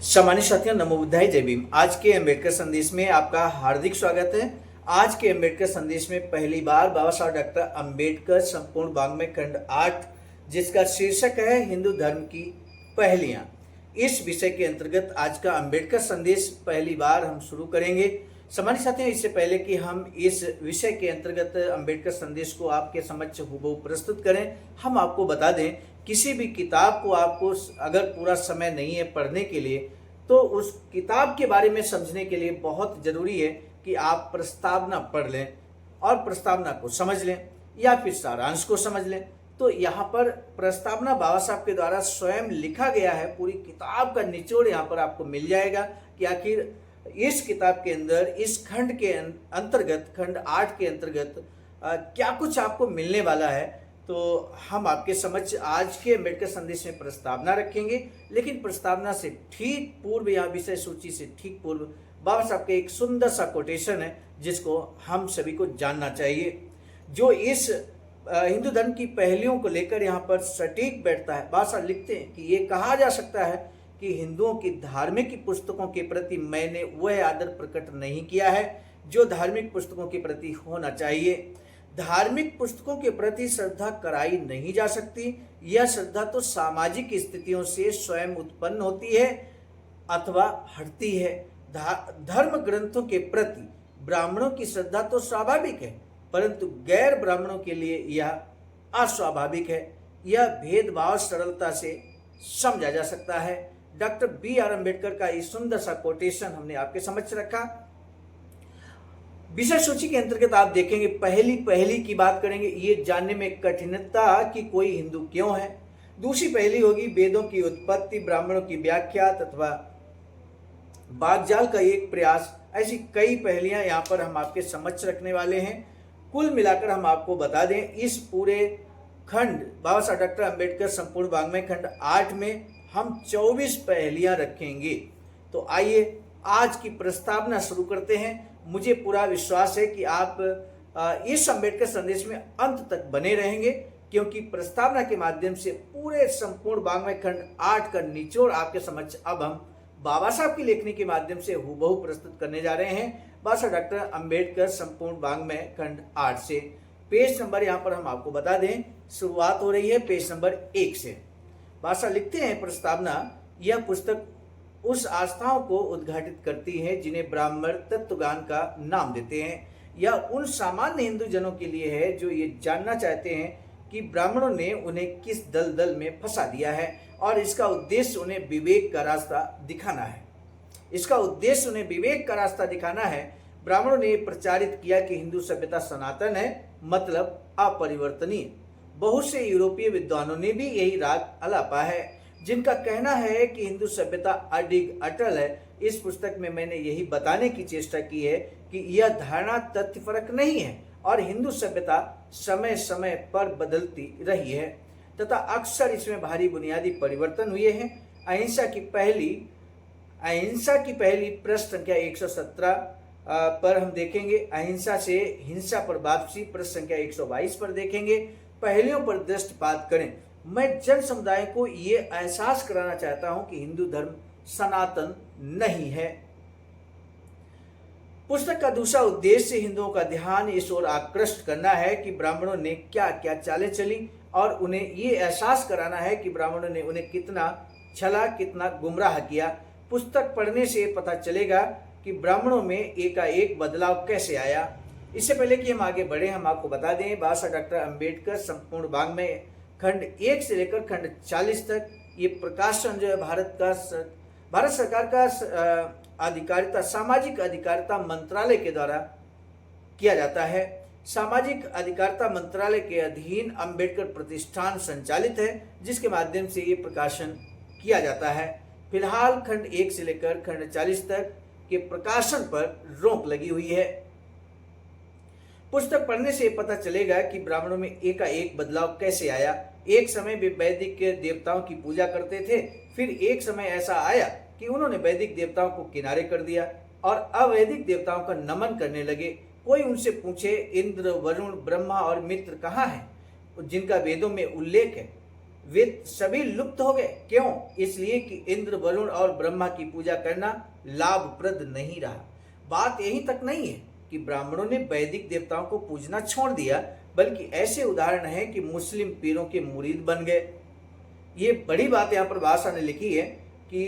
सामान्य साथियों, नमो बुद्धाय, जय भीम। आज के अम्बेडकर संदेश में आपका हार्दिक स्वागत है। आज के अम्बेडकर संदेश में पहली बार बाबा साहब डॉक्टर अम्बेडकर संपूर्ण वाङ्मय खंड 8, जिसका शीर्षक है हिंदू धर्म की पहेलियां, इस विषय के अंतर्गत आज का अम्बेडकर संदेश पहली बार हम शुरू करेंगे। सामान्य साथियों, इससे पहले कि हम इस विषय के अंतर्गत अम्बेडकर संदेश को आपके समक्ष हूबहू प्रस्तुत करें, हम आपको बता दें, किसी भी किताब को आपको अगर पूरा समय नहीं है पढ़ने के लिए, तो उस किताब के बारे में समझने के लिए बहुत ज़रूरी है कि आप प्रस्तावना पढ़ लें और प्रस्तावना को समझ लें या फिर सारांश को समझ लें। तो यहाँ पर प्रस्तावना बाबा साहब के द्वारा स्वयं लिखा गया है, पूरी किताब का निचोड़ यहाँ पर आपको मिल जाएगा कि आखिर इस किताब के अंदर इस खंड के अंतर्गत, खंड 8 के अंतर्गत क्या कुछ आपको मिलने वाला है। तो हम आपके समक्ष आज के अम्बेडकर संदेश में प्रस्तावना रखेंगे, लेकिन प्रस्तावना से ठीक पूर्व या विषय सूची से ठीक पूर्व बाबा साहब के एक सुंदर सा कोटेशन है जिसको हम सभी को जानना चाहिए, जो इस हिंदू धर्म की पहलियों को लेकर यहाँ पर सटीक बैठता है। बाबा साहब लिखते हैं कि ये कहा जा सकता है कि हिंदुओं की धार्मिक पुस्तकों के प्रति मैंने वह आदर प्रकट नहीं किया है जो धार्मिक पुस्तकों के प्रति होना चाहिए। धार्मिक पुस्तकों के प्रति श्रद्धा कराई नहीं जा सकती। यह श्रद्धा तो सामाजिक स्थितियों से स्वयं उत्पन्न होती है अथवा हटती है। धर्म ग्रंथों के प्रति ब्राह्मणों की श्रद्धा तो स्वाभाविक है, परंतु गैर ब्राह्मणों के लिए यह अस्वाभाविक है। यह भेदभाव सरलता से समझा जा सकता है। Doctor B.R. अम्बेडकर का ये सुंदर सा कोटेशन हमने आपके समक्ष रखा। विषय सूची के अंतर्गत आप देखेंगे, पहली की बात करेंगे, ये जानने में कठिनता कि कोई हिंदू क्यों है। दूसरी पहली होगी वेदों की उत्पत्ति, ब्राह्मणों की व्याख्या तथा बागजाल का एक प्रयास। ऐसी कई पहलियां यहाँ पर हम आपके समक्ष रखने वाले हैं। कुल मिलाकर हम आपको बता दें, इस पूरे खंड बाबा साहब डॉक्टर अम्बेडकर संपूर्ण वाङ्मय खंड 8 में हम 24 पहेलियां रखेंगे। तो आइए आज की प्रस्तावना शुरू करते हैं। मुझे पूरा विश्वास है कि आप इस अम्बेडकर संदेश में अंत तक बने रहेंगे, क्योंकि प्रस्तावना के माध्यम से पूरे संपूर्ण वाङ्मय खंड 8 का निचोड़ आपके समक्ष अब हम बाबा साहब की लेखनी के माध्यम से हूबहू प्रस्तुत करने जा रहे हैं। बाबा साहब डॉक्टर अम्बेडकर संपूर्ण वाङ्मय खंड 8 से पेज नंबर यहाँ पर हम आपको बता दें, शुरुआत हो रही है पेज नंबर 1 से। बाबा साहब लिखते हैं, प्रस्तावना, यह पुस्तक उस आस्थाओं को उद्घाटित करती है जिन्हें ब्राह्मण तत्वज्ञान का नाम देते हैं। यह उन सामान्य हिंदू जनों के लिए है जो ये जानना चाहते हैं कि ब्राह्मणों ने उन्हें किस दलदल में फंसा दिया है, और इसका उद्देश्य उन्हें विवेक का रास्ता दिखाना है। इसका उद्देश्य उन्हें विवेक का रास्ता दिखाना है। ब्राह्मणों ने प्रचारित किया कि हिंदू सभ्यता सनातन है, मतलब अपरिवर्तनीय। बहुत से यूरोपीय विद्वानों ने भी यही राग अलापा है, जिनका कहना है कि हिंदू सभ्यता अडिग अटल है। इस पुस्तक में मैंने यही बताने की चेष्टा की है कि यह धारणा तथ्यपरक नहीं है और हिंदू सभ्यता समय समय पर बदलती रही है तथा अक्सर इसमें भारी बुनियादी परिवर्तन हुए हैं। अहिंसा की पहली प्रश्न संख्या 117 पर हम देखेंगे। अहिंसा से हिंसा पर वापसी प्रश्न संख्या 122 पर देखेंगे। पहलियों पर दृष्टिपात करें। मैं जन समुदाय को ये एहसास कराना चाहता हूं कि हिंदू धर्म सनातन नहीं है। पुस्तक का दूसरा उद्देश्य हिंदुओं का ध्यान इस ओर आकृष्ट करना है कि ब्राह्मणों ने क्या क्या चालें चली, और उन्हें ये एहसास कराना है कि ब्राह्मणों ने उन्हें कितना छला, कितना गुमराह किया। पुस्तक पढ़ने से पता चलेगा कि ब्राह्मणों में एकाएक बदलाव कैसे आया। इससे पहले कि हम आगे बढ़े, हम आपको बता दें, बाबा साहब डॉक्टर अम्बेडकर संपूर्ण वाङ्मय खंड 1 से लेकर खंड 40 तक ये प्रकाशन जो है भारत सरकार का अधिकारिता, सामाजिक अधिकारिता मंत्रालय के द्वारा किया जाता है। सामाजिक अधिकारिता मंत्रालय के अधीन अम्बेडकर प्रतिष्ठान संचालित है, जिसके माध्यम से ये प्रकाशन किया जाता है। फिलहाल खंड 1 से लेकर खंड 40 तक के प्रकाशन पर रोक लगी हुई है। पुस्तक पढ़ने से पता चलेगा कि ब्राह्मणों में एकाएक बदलाव कैसे आया। एक समय वे वैदिक देवताओं की पूजा करते थे, फिर एक समय ऐसा आया कि उन्होंने वैदिक देवताओं को किनारे कर दिया और अवैदिक देवताओं का नमन करने लगे। कोई उनसे पूछे, इंद्र, वरुण, ब्रह्मा और मित्र कहाँ हैं, जिनका वेदों में उल्लेख है। वे सभी लुप्त हो गए। क्यों? इसलिए कि इंद्र, वरुण और ब्रह्मा की पूजा करना लाभप्रद नहीं रहा। बात यहीं तक नहीं है कि ब्राह्मणों ने वैदिक देवताओं को पूजना छोड़ दिया, बल्कि ऐसे उदाहरण है कि मुस्लिम पीरों के मुरीद बन गए। ये बड़ी बात यहाँ पर भाषा ने लिखी है कि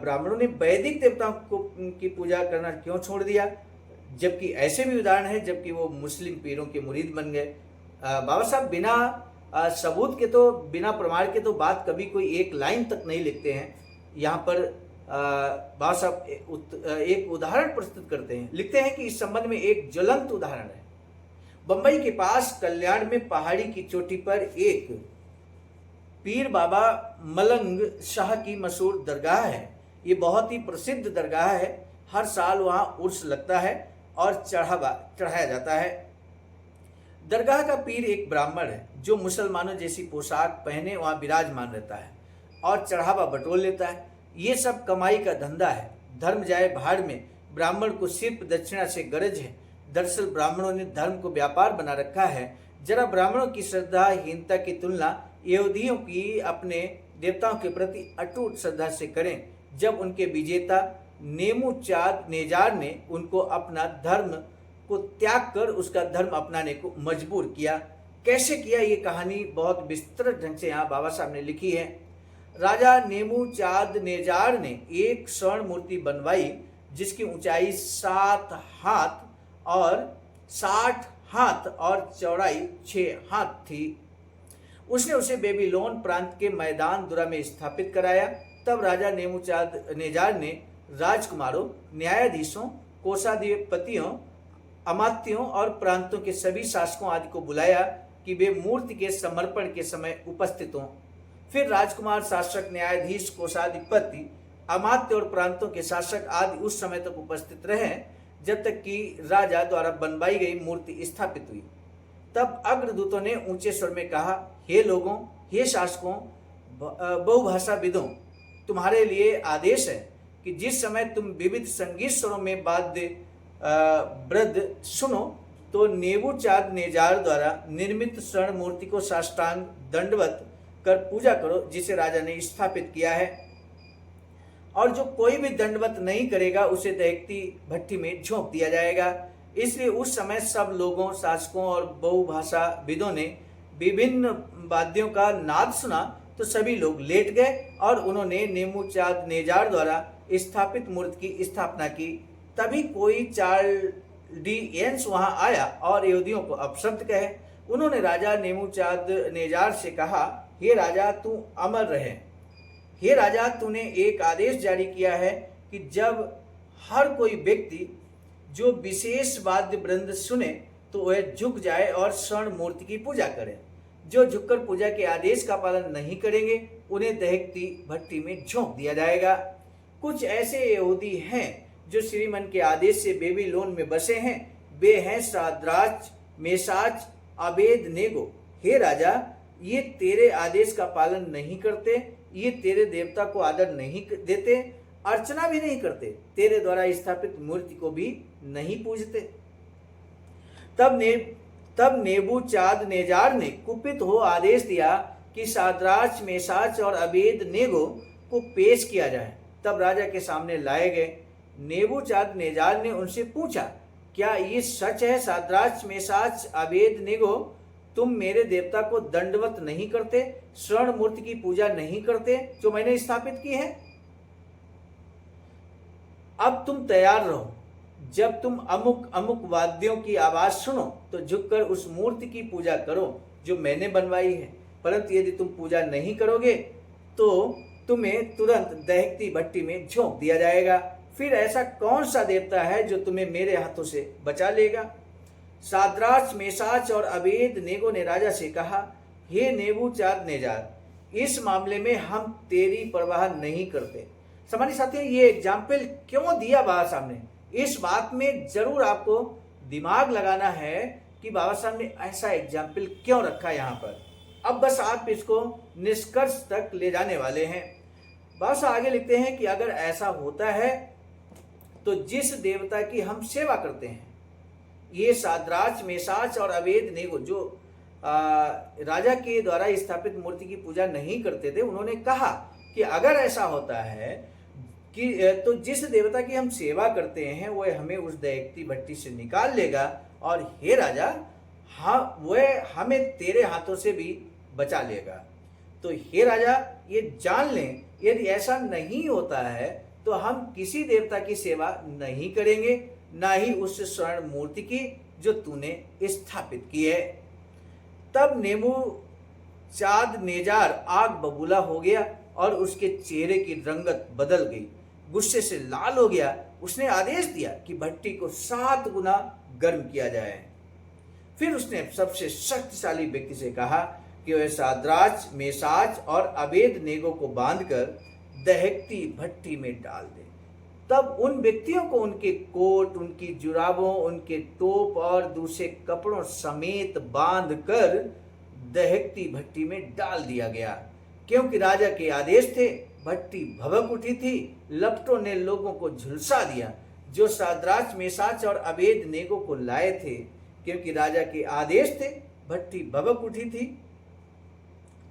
ब्राह्मणों ने वैदिक देवताओं को की पूजा करना क्यों छोड़ दिया, जबकि ऐसे भी उदाहरण है जबकि वो मुस्लिम पीरों के मुरीद बन गए। बाबा साहब बिना सबूत के, तो बिना प्रमाण के तो बात कभी कोई एक लाइन तक नहीं लिखते हैं। यहाँ पर बाबा साहब एक उदाहरण प्रस्तुत करते हैं। लिखते हैं कि इस संबंध में एक ज्वलंत उदाहरण है। बंबई के पास कल्याण में पहाड़ी की चोटी पर एक पीर बाबा मलंग शाह की मशहूर दरगाह है। ये बहुत ही प्रसिद्ध दरगाह है। हर साल वहाँ उर्स लगता है और चढ़ाया जाता है। दरगाह का पीर एक ब्राह्मण है जो मुसलमानों जैसी पोशाक पहने वहाँ विराजमान रहता है और चढ़ावा बटोर लेता है। ये सब कमाई का धंधा है। धर्म जाए भाड़ में, ब्राह्मण को सिर्फ दक्षिणा से गरज है। दरअसल ब्राह्मणों ने धर्म को व्यापार बना रखा है। जरा ब्राह्मणों की श्रद्धाहीनता की तुलना यहूदियों की अपने देवताओं के प्रति अटूट श्रद्धा से करें। जब उनके विजेता नेमुचाद नेजार ने उनको अपना धर्म को त्याग कर उसका धर्म अपनाने को मजबूर किया। कैसे किया, ये कहानी बहुत विस्तृत ढंग से यहाँ बाबा साहब ने लिखी है। राजा नेमुचाद नेजार ने एक स्वर्ण मूर्ति बनवाई जिसकी ऊंचाई 7 हाथ और 60 हाथ और चौड़ाई 6 हाथ थी। उसने उसे बेबीलोन प्रांत के मैदान दुरा में स्थापित कराया। तब राजा नेमुचाद नेजार ने राजकुमारों, न्यायाधीशों, कोषाधिपतियों, अमात्यों और प्रांतों के सभी शासकों आदि को बुलाया कि वे मूर्ति के समर्पण के समय उपस्थित हों। फिर राजकुमार, शासक, न्यायाधीश, कोषाधिपति, अमात्य और प्रांतों के शासक आदि उस समय तक उपस्थित रहे जब तक कि राजा द्वारा बनवाई गई मूर्ति स्थापित हुई। तब अग्रदूतों ने ऊंचे स्वर में कहा, हे लोगों, हे शासकों, बहुभाषाविदों, तुम्हारे लिए आदेश है कि जिस समय तुम विविध संगीत स्वरों में वाद्य वृद्ध सुनो तो नेबूचाद नेजार द्वारा निर्मित स्वर्ण मूर्ति को साष्टांग दंडवत कर पूजा करो जिसे राजा ने स्थापित किया है। और जो कोई भी दंडवत नहीं करेगा उसे दहकती भट्टी में झोंक दिया जाएगा। इसलिए उस समय सब लोगों, शासकों और बहुभाषाविदों ने विभिन्न वाद्यों का नाद सुना तो सभी लोग लेट गए और उन्होंने नेमुचाद नेजार द्वारा स्थापित मूर्ति की स्थापना की। तभी कोई चाल्डियंस वहां आया और यहूदियों को अपशब्द कहे। उन्होंने राजा नेमुचाद नेजार से कहा, हे राजा, तू अमर रहे। हे राजा, तूने एक आदेश जारी किया है कि जब हर कोई व्यक्ति जो विशेष वाद्य वृंद सुने तो वह झुक जाए और स्वर्ण मूर्ति की पूजा करे। जो झुककर पूजा के आदेश का पालन नहीं करेंगे उन्हें दहकती भट्टी में झोंक दिया जाएगा। कुछ ऐसे यहूदी हैं जो श्रीमन के आदेश से बेबीलोन में बसे हैं। वे हैं शाद्राक, मेशाक, अबेदनेगो। हे राजा, ये तेरे आदेश का पालन नहीं करते, ये तेरे देवता को आदर नहीं देते, अर्चना भी नहीं करते, तेरे द्वारा स्थापित मूर्ति को भी नहीं पूजते। तब नेबूचाद नेजार ने कुपित हो आदेश दिया कि शाद्राक, मेशाक और अबेदनेगो को पेश किया जाए। तब राजा के सामने लाए गए। नेबूचाद नेजार ने उनसे पूछा, क्या ये सच है शाद्राक, मेशाक, अबेदनेगो, तुम मेरे देवता को दंडवत नहीं करते, स्वर्ण मूर्ति की पूजा नहीं करते जो मैंने स्थापित की है? अब तुम तैयार रहो। जब तुम अमुक अमुक वाद्यों की आवाज सुनो तो झुककर उस मूर्ति की पूजा करो जो मैंने बनवाई है। परंतु यदि तुम पूजा नहीं करोगे तो तुम्हें तुरंत दहकती भट्टी में झोंक दिया जाएगा। फिर ऐसा कौन सा देवता है जो तुम्हें मेरे हाथों से बचा लेगा? शाद्राक, मेशाक और अबेदनेगो ने राजा से कहा, हे नेबूचाद नेजार, इस मामले में हम तेरी परवाह नहीं करते। सम्मानित साथियों, ये एग्जाम्पल क्यों दिया बाबा साहब ने? इस बात में जरूर आपको दिमाग लगाना है कि बाबा साहब ने ऐसा एग्जाम्पल क्यों रखा यहाँ पर। अब बस आप इसको निष्कर्ष तक ले जाने वाले हैं। बाबा साहब आगे लिखते हैं कि अगर ऐसा होता है तो जिस देवता की हम सेवा करते हैं, ये शाद्राक, मेशाक और अबेदनेगो जो राजा के द्वारा स्थापित मूर्ति की पूजा नहीं करते थे। उन्होंने कहा कि अगर ऐसा होता है कि तो जिस देवता की हम सेवा करते हैं वह हमें उस दैत्य भट्टी से निकाल लेगा, और हे राजा, हाँ, वह हमें तेरे हाथों से भी बचा लेगा। तो हे राजा, ये जान लें, यदि ऐसा नहीं होता है तो हम किसी देवता की सेवा नहीं करेंगे, ना ही उस स्वर्ण मूर्ति की जो तूने स्थापित की है। तब नेबूचाद नेजार आग बबूला हो गया और उसके चेहरे की रंगत बदल गई, गुस्से से लाल हो गया। उसने आदेश दिया कि भट्टी को 7 गुना गर्म किया जाए। फिर उसने सबसे शक्तिशाली व्यक्ति से कहा कि वह साद्राच, मेसाच और अबेदनेगो को बांधकर दहकती भट्टी में डाल दे। तब उन व्यक्तियों को उनके कोट, उनकी जुराबों, उनके टोप और दूसरे कपड़ों समेत बांधकर दहकती भट्टी में डाल दिया गया, क्योंकि राजा के आदेश थे। भट्टी भभक उठी थी, लपटों ने लोगों को झुलसा दिया जो साद्राच, मेसाच और अबेदनेगो को लाए थे, क्योंकि राजा के आदेश थे। भट्टी भभक उठी थी।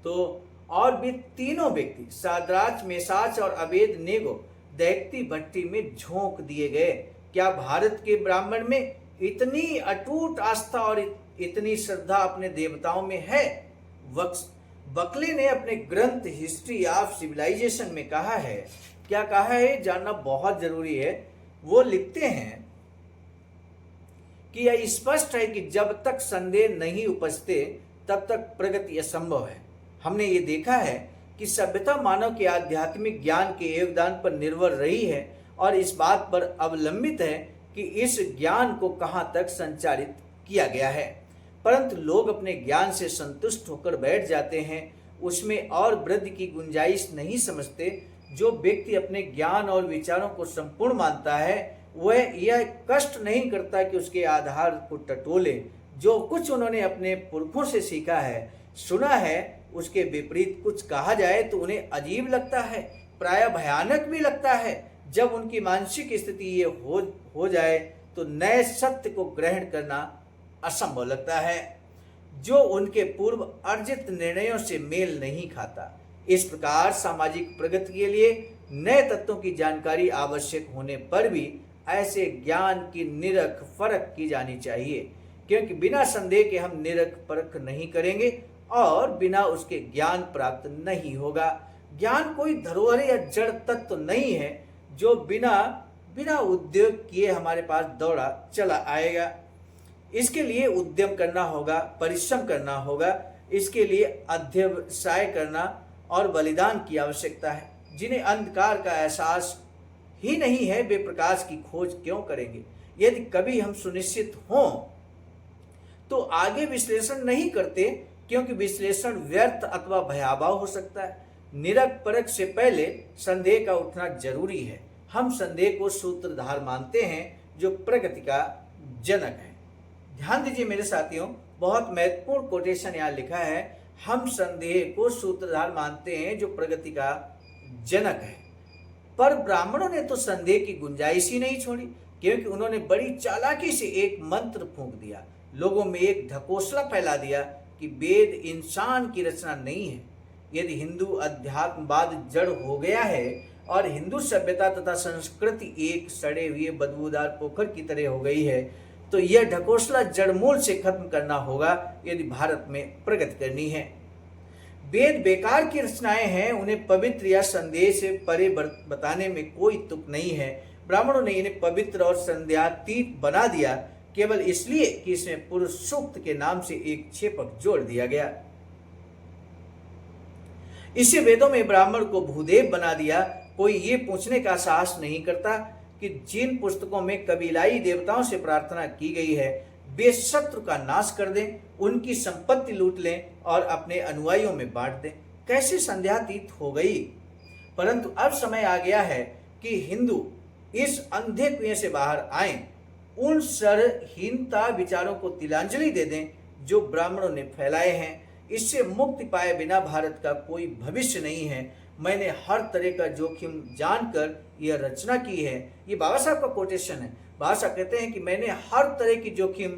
तो और भी तीनों व्यक्ति साद्राच, मेसाच और अबेदनेगो दहकती भट्टी में झोंक दिए गए। क्या भारत के ब्राह्मण में इतनी अटूट आस्था और इतनी श्रद्धा अपने देवताओं में है? बकले ने अपने ग्रंथ हिस्ट्री ऑफ सिविलाइजेशन में कहा है, क्या कहा है जानना बहुत जरूरी है। वो लिखते हैं कि यह स्पष्ट है कि जब तक संदेह नहीं उपजते तब तक प्रगति असंभव है। हमने ये देखा है कि सभ्यता मानव के आध्यात्मिक ज्ञान के योगदान पर निर्भर रही है और इस बात पर अवलंबित है कि इस ज्ञान को कहां तक संचारित किया गया है। परंतु लोग अपने ज्ञान से संतुष्ट होकर बैठ जाते हैं, उसमें और वृद्धि की गुंजाइश नहीं समझते। जो व्यक्ति अपने ज्ञान और विचारों को संपूर्ण मानता है वह यह कष्ट नहीं करता कि उसके आधार को टटोले। जो कुछ उन्होंने अपने पुरखों से सीखा है, सुना है, उसके विपरीत कुछ कहा जाए तो उन्हें अजीब लगता है, प्राय भयानक भी लगता है। जब उनकी मानसिक स्थिति ये हो जाए तो नए सत्य को ग्रहण करना असंभव लगता है, जो उनके पूर्व अर्जित निर्णयों से मेल नहीं खाता। इस प्रकार सामाजिक प्रगति के लिए नए तत्वों की जानकारी आवश्यक होने पर भी ऐसे ज्ञान की निरख परख की जानी चाहिए, क्योंकि बिना संदेह के हम निरख परख नहीं करेंगे और बिना उसके ज्ञान प्राप्त नहीं होगा। ज्ञान कोई धरोहर या जड़ तत्व नहीं है जो बिना उद्योग किए हमारे पास दौड़ा चला आएगा। इसके लिए उद्यम करना होगा, परिश्रम करना होगा। इसके लिए अध्यवसाय करना और बलिदान की आवश्यकता है। जिन्हें अंधकार का एहसास ही नहीं है वे प्रकाश की खोज क्यों करेंगे? यदि कभी हम सुनिश्चित हों तो आगे विश्लेषण नहीं करते, क्योंकि विश्लेषण व्यर्थ अथवा भयावह हो सकता है। निरख परख से पहले संदेह का उठना जरूरी है। हम संदेह को सूत्रधार मानते हैं जो प्रगति का जनक है। ध्यान दीजिए मेरे साथियों, बहुत महत्वपूर्ण कोटेशन यहाँ लिखा है। हम संदेह को सूत्रधार मानते हैं जो प्रगति का जनक है। पर ब्राह्मणों ने तो संदेह की गुंजाइश ही नहीं छोड़ी, क्योंकि उन्होंने बड़ी चालाकी से एक मंत्र फूंक दिया, लोगों में एक ढकोसला फैला दिया कि वेद इंसान की रचना नहीं है। यदि हिंदू अध्यात्मवाद जड़ हो गया है और हिंदू सभ्यता तथा संस्कृति एक सड़े हुए बदबूदार पोखर की तरह हो गई है, तो यह ढकोसला जड़मूल से खत्म करना होगा यदि भारत में प्रगति करनी है। वेद बेकार की रचनाएं हैं, उन्हें पवित्र या संदेह से परे बताने में कोई तुक नहीं है। ब्राह्मणों ने इन्हें पवित्र और संध्यातीत बना दिया केवल इसलिए कि इसमें पुरुष सूक्त के नाम से एक छेपक जोड़ दिया गया। इससे वेदों में ब्राह्मण को भूदेव बना दिया। कोई ये पूछने का साहस नहीं करता कि जिन पुस्तकों में कबीलाई देवताओं से प्रार्थना की गई है वे शत्रु का नाश कर दें, उनकी संपत्ति लूट लें और अपने अनुयायियों में बांट दें। कैसे संध्यातीत हो गई। परंतु अब समय आ गया है कि हिंदू इस अंधे कुएं से बाहर आएं, उन सरहीनता विचारों को तिलांजलि दे दें जो ब्राह्मणों ने फैलाए हैं। इससे मुक्ति पाए बिना भारत का कोई भविष्य नहीं है। मैंने हर तरह का जोखिम जानकर यह रचना की है। ये बाबा साहब का कोटेशन है। बाबा साहब कहते हैं कि मैंने हर तरह की जोखिम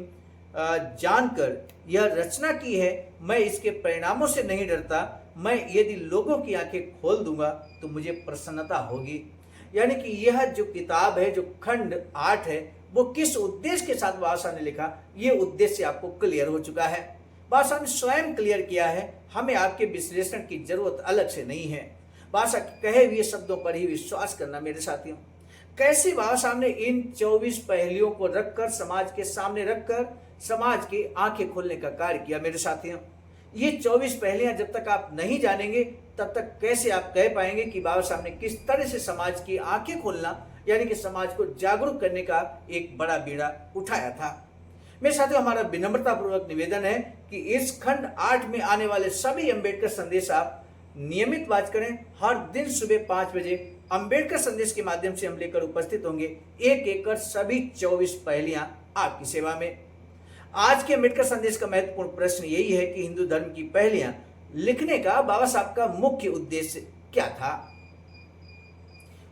जानकर यह रचना की है, मैं इसके परिणामों से नहीं डरता, मैं यदि लोगों की आंखें खोल दूंगा तो मुझे प्रसन्नता होगी। यानी कि यह जो किताब है, जो खंड 8 है, वो किस उद्देश्य के साथ बाबा साहब ने लिखा, ये उद्देश्य आपको क्लियर हो चुका है। बाबा साहब ने स्वयं क्लियर किया है, हमें आपके विश्लेषण की जरूरत अलग से नहीं है। बाबा साहब के कहे हुए शब्दों पर ही विश्वास करना मेरे साथियों। कैसे बाबा साहब ने इन 24 पहेलियों को रखकर, समाज के सामने रखकर समाज की आंखें खोलने का कार्य किया मेरे साथियों। ये 24 पहेलियां जब तक आप नहीं जानेंगे तब तक कैसे आप कह पाएंगे कि बाबा साहब ने किस तरह से समाज की आंखें खोलना, यानी कि समाज को जागरूक करने का एक बड़ा बीड़ा उठाया था। मेरे साथियों, हमारा विनम्रता पूर्वक निवेदन है कि इस खंड 8 में आने वाले सभी अंबेडकर संदेश आप नियमित वाच करें। हर दिन सुबह 5 बजे अंबेडकर संदेश के माध्यम से हम लेकर उपस्थित होंगे, एक एक कर सभी 24 पहेलियां आपकी सेवा में। आज के अंबेडकर संदेश का महत्वपूर्ण प्रश्न यही है कि हिंदू धर्म की पहेलियां लिखने का बाबा साहब का मुख्य उद्देश्य क्या था।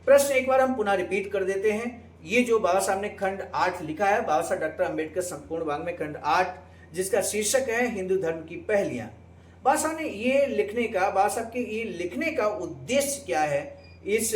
प्रश्न एक बार हम पुनः रिपीट कर देते हैं। ये जो बाबा साहब ने खंड 8 लिखा है, बाबा साहब डॉक्टर अंबेडकर संपूर्ण वाङ्मय खंड 8, जिसका शीर्षक है हिंदू धर्म की पहेलियां। बाबा साहब ने ये लिखने का, बाबा साहब के ये लिखने का उद्देश्य क्या है, इस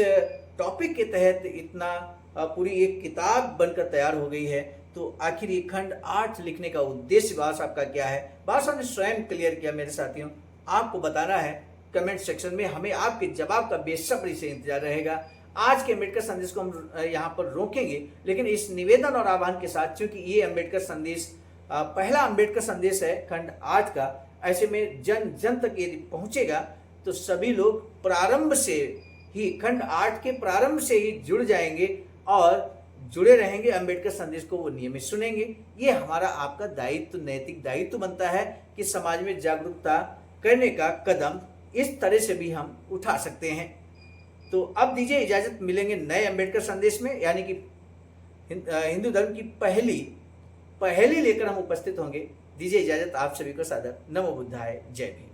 टॉपिक के तहत इतना पूरी एक किताब बनकर तैयार हो गई है, तो आखिर ये खंड 8 लिखने का उद्देश्य बाबा साहब का क्या है, बाबा साहब ने स्वयं क्लियर किया मेरे साथियों। आपको बताना है कमेंट सेक्शन में, हमें आपके जवाब का बेसब्री से इंतजार रहेगा। आज के अंबेडकर संदेश को हम यहाँ पर रोकेंगे, लेकिन इस निवेदन और आह्वान के साथ, क्योंकि ये अंबेडकर संदेश पहला अंबेडकर संदेश है खंड 8 का, ऐसे में जन जन तक यदि पहुंचेगा तो सभी लोग प्रारंभ से ही, खंड 8 के प्रारंभ से ही जुड़ जाएंगे और जुड़े रहेंगे, अंबेडकर संदेश को वो नियमित सुनेंगे। ये हमारा आपका दायित्व, नैतिक दायित्व बनता है कि समाज में जागरूकता करने का कदम इस तरह से भी हम उठा सकते हैं। तो अब दीजिए इजाजत, मिलेंगे नए अंबेडकर संदेश में, यानी कि हिंदू धर्म की पहली लेकर हम उपस्थित होंगे। दीजिए इजाजत, आप सभी को सादर नमो बुद्धाय, जय भीम।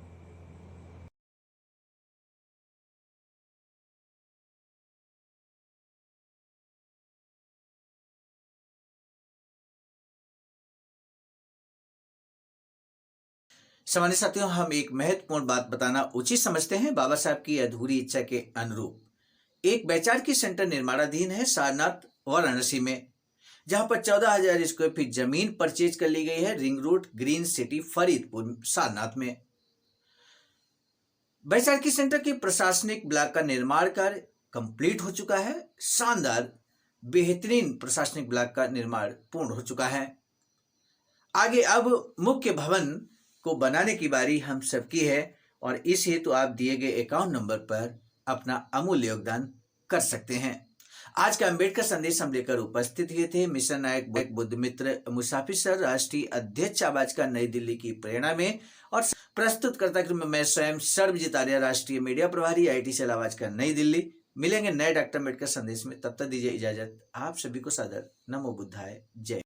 सामान्य साथियों, हम एक महत्वपूर्ण बात बताना उचित समझते हैं। बाबा साहब की अधूरी इच्छा के अनुरूप एक वैचारिक सेंटर निर्माणाधीन है सारनाथ वाराणसी में, जहां पर 14,000 स्क्वायर फीट जमीन परचेज कर ली गई है, ring road, green city, Faridpur, Sarnath में। वैचारिक सेंटर के प्रशासनिक ब्लॉक का निर्माण कार्य कंप्लीट हो चुका है। शानदार बेहतरीन प्रशासनिक ब्लॉक का निर्माण पूर्ण हो चुका है। आगे अब मुख्य भवन को बनाने की बारी हम सबकी है, और इस हेतु आप दिए गए अकाउंट नंबर पर अपना अमूल्य योगदान कर सकते हैं। आज का अंबेडकर संदेश हम लेकर उपस्थित हुए थे मिशन नायक बुद्ध मित्र मुसाफिर सर, राष्ट्रीय अध्यक्ष आवाज का, नई दिल्ली की प्रेरणा में, और प्रस्तुतकर्ता के रूप में मैं स्वयं सर्वजित आर्य, राष्ट्रीय मीडिया प्रभारी, IIT सेल आवाज का, नई दिल्ली। मिलेंगे नए डॉक्टर अंबेडकर संदेश में, तब तक दीजिए इजाजत। आप सभी को सादर नमो बुद्धाय, जय।